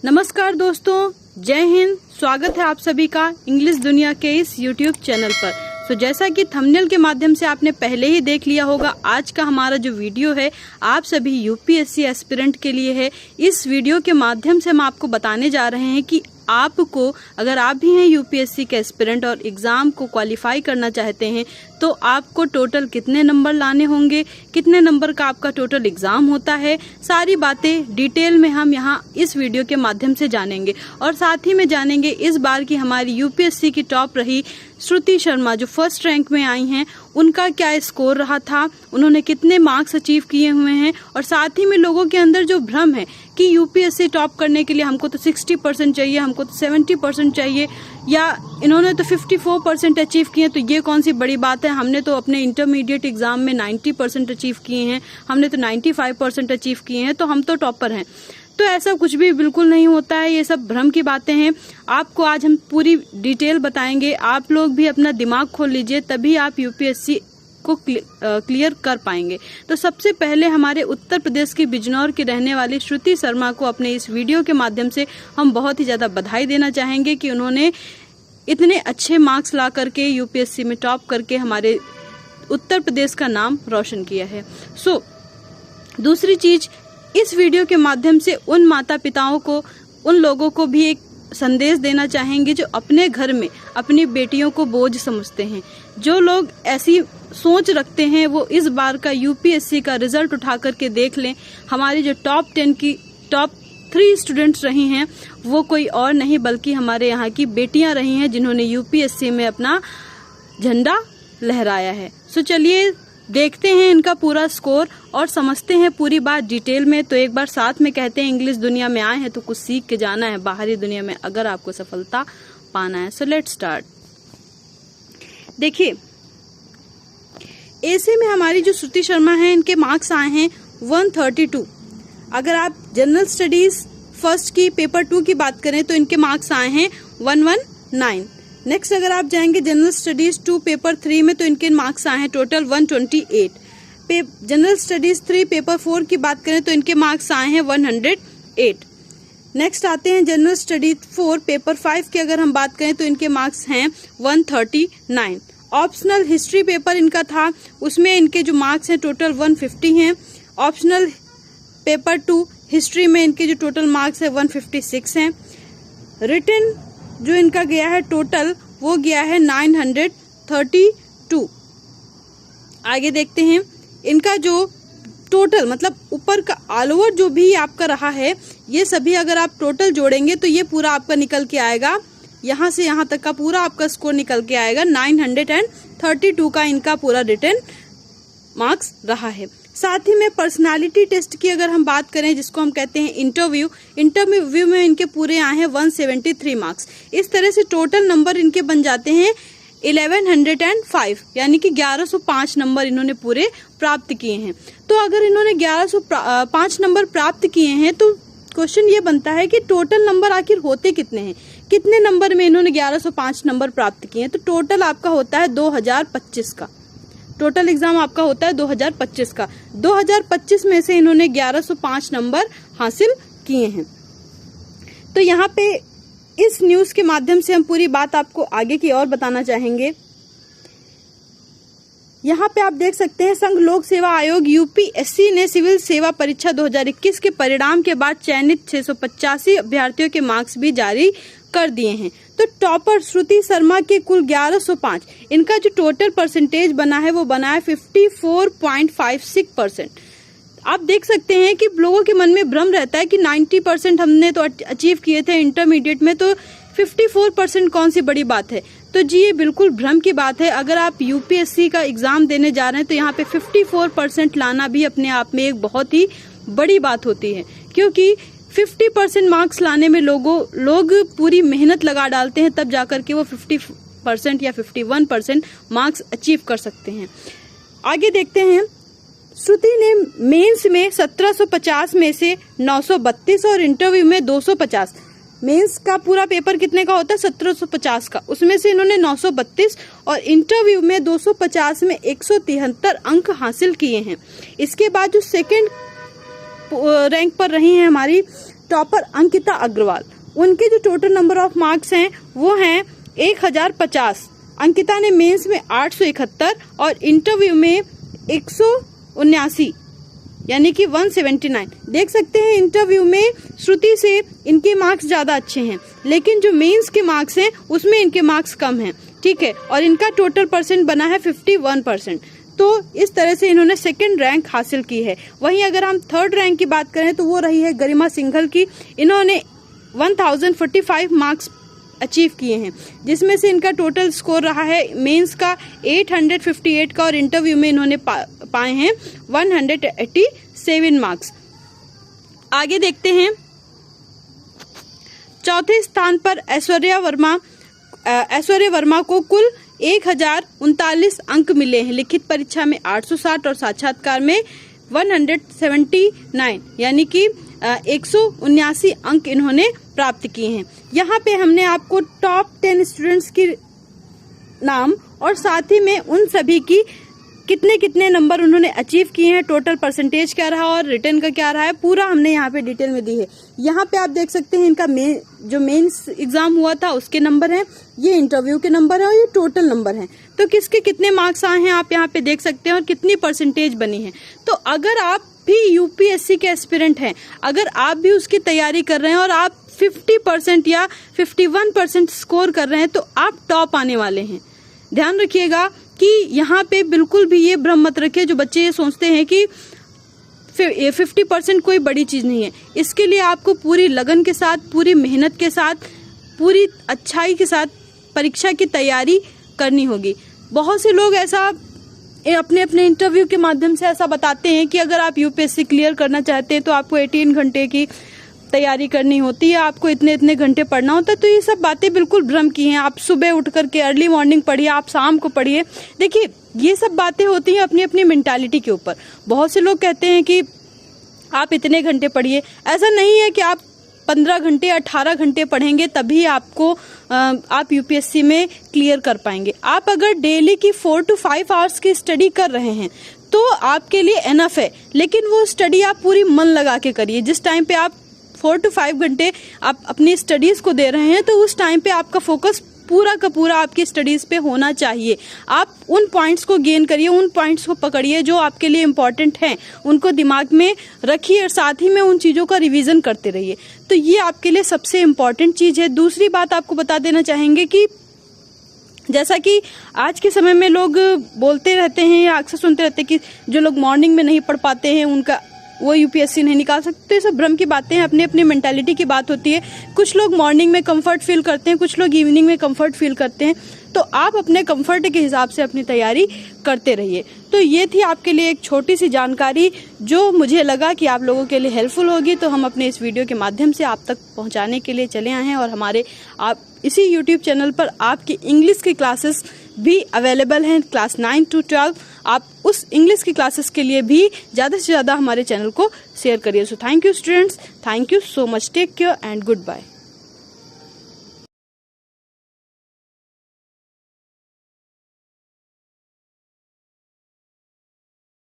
नमस्कार दोस्तों, जय हिंद। स्वागत है आप सभी का इंग्लिश दुनिया के इस यूट्यूब चैनल पर। जैसा कि थंबनेल के माध्यम से आपने पहले ही देख लिया होगा, आज का हमारा जो वीडियो है आप सभी यूपीएससी एस्पिरेंट के लिए है। इस वीडियो के माध्यम से हम आपको बताने जा रहे हैं कि आपको, अगर आप भी हैं यूपीएससी के एस्पिरेंट और एग्जाम को क्वालिफाई करना चाहते हैं, तो आपको टोटल कितने नंबर लाने होंगे, कितने नंबर का आपका टोटल एग्जाम होता है, सारी बातें डिटेल में हम यहाँ इस वीडियो के माध्यम से जानेंगे। और साथ ही में जानेंगे इस बार की हमारी यूपीएससी की टॉप रही श्रुति शर्मा, जो फर्स्ट रैंक में आई हैं, उनका क्या स्कोर रहा था, उन्होंने कितने मार्क्स अचीव किए हुए हैं। और साथ ही में लोगों के अंदर जो भ्रम है कि यूपीएससी टॉप करने के लिए हमको तो 60% चाहिए, हमको तो 70% चाहिए, या इन्होंने तो 54% अचीव किए, तो ये कौन सी बड़ी बात है, हमने तो अपने इंटरमीडिएट एग्जाम में 90% अचीव किए हैं, हमने तो 95% अचीव किए हैं, तो हम तो टॉपर हैं। तो ऐसा कुछ भी बिल्कुल नहीं होता है, ये सब भ्रम की बातें हैं। आपको आज हम पूरी डिटेल बताएंगे। आप लोग भी अपना दिमाग खोल लीजिए, तभी आप यूपीएससी को क्लियर कर पाएंगे। तो सबसे पहले हमारे उत्तर प्रदेश की बिजनौर की रहने वाली श्रुति शर्मा को अपने इस वीडियो के माध्यम से हम बहुत ही ज्यादा बधाई देना चाहेंगे कि उन्होंने इतने अच्छे मार्क्स ला करके यूपीएससी में टॉप करके हमारे उत्तर प्रदेश का नाम रोशन किया है। दूसरी चीज, इस वीडियो के माध्यम से उन माता पिताओं को, उन लोगों को भी एक संदेश देना चाहेंगे जो अपने घर में अपनी बेटियों को बोझ समझते हैं। जो लोग ऐसी सोच रखते हैं वो इस बार का यूपीएससी का रिजल्ट उठा करके देख लें। हमारी जो टॉप 10 की टॉप 3 स्टूडेंट्स रही हैं वो कोई और नहीं बल्कि हमारे यहाँ की बेटियां रही हैं, जिन्होंने यूपीएससी में अपना झंडा लहराया है। चलिए देखते हैं इनका पूरा स्कोर और समझते हैं पूरी बात डिटेल में। तो एक बार साथ में कहते हैं, इंग्लिश दुनिया में आए हैं तो कुछ सीख के जाना है बाहरी दुनिया में, अगर आपको सफलता पाना है। So let's start. देखिए, ऐसे में हमारी जो श्रुति शर्मा है, इनके मार्क्स आए हैं 132। अगर आप जनरल स्टडीज फर्स्ट की पेपर 2 की बात करें तो इनके मार्क्स आए हैं 119। नेक्स्ट अगर आप जाएंगे जनरल स्टडीज 2 पेपर 3 में तो इनके मार्क्स आए हैं टोटल 128। जनरल स्टडीज 3 पेपर 4 की बात करें तो इनके मार्क्स आए हैं 108। नेक्स्ट आते हैं जनरल स्टडीज 4 पेपर 5 की अगर हम बात करें तो इनके मार्क्स हैं 139। ऑप्शनल हिस्ट्री पेपर इनका था, उसमें इनके जो मार्क्स हैं टोटल 150 हैं। ऑप्शनल पेपर 2 हिस्ट्री में इनके जो टोटल मार्क्स है 156 हैं। रिटन जो इनका गया है टोटल, वो गया है 932। आगे देखते हैं इनका जो टोटल, मतलब ऊपर का ऑल ओवर जो भी आपका रहा है, ये सभी अगर आप टोटल जोड़ेंगे तो ये पूरा आपका निकल के आएगा, यहाँ से यहाँ तक का पूरा आपका स्कोर निकल के आएगा 932 का इनका पूरा रिटन मार्क्स रहा है। साथ ही में पर्सनालिटी टेस्ट की अगर हम बात करें, जिसको हम कहते हैं इंटरव्यू में इनके पूरे आए हैं 173 मार्क्स। इस तरह से टोटल नंबर इनके बन जाते हैं 1105, यानी कि 1105 नंबर इन्होंने पूरे प्राप्त किए हैं। तो अगर इन्होंने 1105 नंबर प्राप्त किए हैं तो क्वेश्चन ये बनता है कि टोटल नंबर आखिर होते कितने हैं, कितने नंबर में इन्होंने 1105 नंबर प्राप्त किए हैं। तो टोटल आपका होता है 2025 का, टोटल एग्जाम आपका होता है 2025 का। 2025 में से इन्होंने 1105 नंबर हासिल किए हैं। तो यहाँ पे इस न्यूज के माध्यम से हम पूरी बात आपको आगे की और बताना चाहेंगे। यहाँ पे आप देख सकते हैं, संघ लोक सेवा आयोग यूपीएससी ने सिविल सेवा परीक्षा 2021 के परिणाम के बाद चयनित 685 अभ्यर्थियों के मार्क्स भी जारी कर दिए हैं। तो टॉपर श्रुति शर्मा के कुल 1105, इनका जो टोटल परसेंटेज बना है वो बना है 54.56%। आप देख सकते हैं कि लोगों के मन में भ्रम रहता है कि 90% हमने तो अचीव किए थे इंटरमीडिएट में, तो 54% कौन सी बड़ी बात है। तो जी ये बिल्कुल भ्रम की बात है। अगर आप यूपीएससी का एग्जाम देने जा रहे हैं तो यहाँ पे 54% लाना भी अपने आप में एक बहुत ही बड़ी बात होती है, क्योंकि 50% मार्क्स लाने में लोग पूरी मेहनत लगा डालते हैं, तब जाकर के वो 50% या 51% मार्क्स अचीव कर सकते हैं। आगे देखते हैं, श्रुति ने मेंस में 1750 में से 932 और इंटरव्यू में 250, मेंस का पूरा पेपर कितने का होता है 1750 का, उसमें से इन्होंने 932 और इंटरव्यू में 250 में 173 अंक हासिल किए हैं। इसके बाद जो सेकंड रैंक पर रही हैं हमारी टॉपर अंकिता अग्रवाल, उनके जो टोटल नंबर ऑफ मार्क्स हैं वो हैं 1050। अंकिता ने मेंस में 871 और इंटरव्यू में 179 यानी कि 179। देख सकते हैं इंटरव्यू में श्रुति से इनके मार्क्स ज़्यादा अच्छे हैं, लेकिन जो मेंस के मार्क्स हैं उसमें इनके मार्क्स कम हैं, ठीक है। और इनका टोटल परसेंट बना है 51%। तो इस तरह से इन्होंने सेकंड रैंक हासिल की है। वहीं अगर हम थर्ड रैंक की बात करें तो वो रही है गरिमा सिंघल की। इन्होंने 1045 मार्क्स अचीव किए हैं, जिसमें से इनका टोटल स्कोर रहा है मेंस का 858 का और इंटरव्यू में इन्होंने पाए हैं 187 मार्क्स। आगे देखते हैं, चौथे स्थान पर ऐश्वर्या वर्मा को कुल 1039 अंक मिले हैं। लिखित परीक्षा में 860 और साक्षात्कार में 179 यानी कि 179 अंक इन्होंने प्राप्त किए हैं। यहाँ पे हमने आपको टॉप 10 स्टूडेंट्स की नाम और साथ ही में उन सभी की कितने कितने नंबर उन्होंने अचीव किए हैं, टोटल परसेंटेज क्या रहा और रिटर्न का क्या रहा है, पूरा हमने यहाँ पे डिटेल में दी है। यहाँ पे आप देख सकते हैं इनका जो मेंस एग्जाम हुआ था उसके नंबर हैं, ये इंटरव्यू के नंबर हैं और ये टोटल नंबर हैं। तो किसके कितने मार्क्स आए हैं आप यहाँ पे देख सकते हैं और कितनी परसेंटेज बनी है। तो अगर आप भी यूपीएससी के एस्पिरेंट हैं, अगर आप भी उसकी तैयारी कर रहे हैं और आप 50% या 51% स्कोर कर रहे हैं तो आप टॉप आने वाले हैं। ध्यान रखिएगा कि यहाँ पे बिल्कुल भी ये भ्रम मत रखिए जो बच्चे ये सोचते हैं कि 50% कोई बड़ी चीज नहीं है। इसके लिए आपको पूरी लगन के साथ, पूरी मेहनत के साथ, पूरी अच्छाई के साथ परीक्षा की तैयारी करनी होगी। बहुत से लोग ऐसा अपने अपने इंटरव्यू के माध्यम से ऐसा बताते हैं कि अगर आप यूपीएससी क्लियर करना चाहते हैं तो आपको 18 घंटे की तैयारी करनी होती है, आपको इतने इतने घंटे पढ़ना होता है। तो ये सब बातें बिल्कुल भ्रम की हैं। आप सुबह उठ करके अर्ली मॉर्निंग पढ़िए, आप शाम को पढ़िए। देखिए ये सब बातें होती हैं अपनी अपनी मेंटालिटी के ऊपर। बहुत से लोग कहते हैं कि आप इतने घंटे पढ़िए, ऐसा नहीं है कि आप 15 घंटे 18 घंटे पढ़ेंगे तभी आप यूपीएससी में क्लियर कर पाएंगे। आप अगर डेली की 4 to 5 आवर्स की स्टडी कर रहे हैं तो आपके लिए एनफ है, लेकिन वो स्टडी आप पूरी मन लगा के करिए। जिस टाइम पे आप 4 to 5 घंटे आप अपनी स्टडीज को दे रहे हैं तो उस टाइम पे आपका फोकस पूरा का पूरा आपकी स्टडीज पे होना चाहिए। आप उन पॉइंट्स को गेन करिए, उन पॉइंट्स को पकड़िए जो आपके लिए इम्पोर्टेंट हैं, उनको दिमाग में रखिए और साथ ही में उन चीज़ों का रिवीजन करते रहिए। तो ये आपके लिए सबसे इम्पोर्टेंट चीज़ है। दूसरी बात आपको बता देना चाहेंगे कि जैसा कि आज के समय में लोग बोलते रहते हैं या अक्सर सुनते रहते हैं कि जो लोग मॉर्निंग में नहीं पढ़ पाते हैं उनका वो यूपीएससी नहीं निकाल सकते। तो ये सब भ्रम की बातें हैं, अपनी अपनी मेंटालिटी की बात होती है। कुछ लोग मॉर्निंग में कंफर्ट फील करते हैं, कुछ लोग इवनिंग में कंफर्ट फील करते हैं। तो आप अपने कंफर्ट के हिसाब से अपनी तैयारी करते रहिए। तो ये थी आपके लिए एक छोटी सी जानकारी जो मुझे लगा कि आप लोगों के लिए हेल्पफुल होगी, तो हम अपने इस वीडियो के माध्यम से आप तक पहुंचाने के लिए चले आए हैं। और हमारे आप इसी यूट्यूब चैनल पर आपकी इंग्लिश की क्लासेस भी अवेलेबल हैं, क्लास 9 to 12। आप उस इंग्लिश की क्लासेस के लिए भी ज़्यादा से ज़्यादा हमारे चैनल को शेयर करिए। So thank you students, thank you so much, take care and good bye.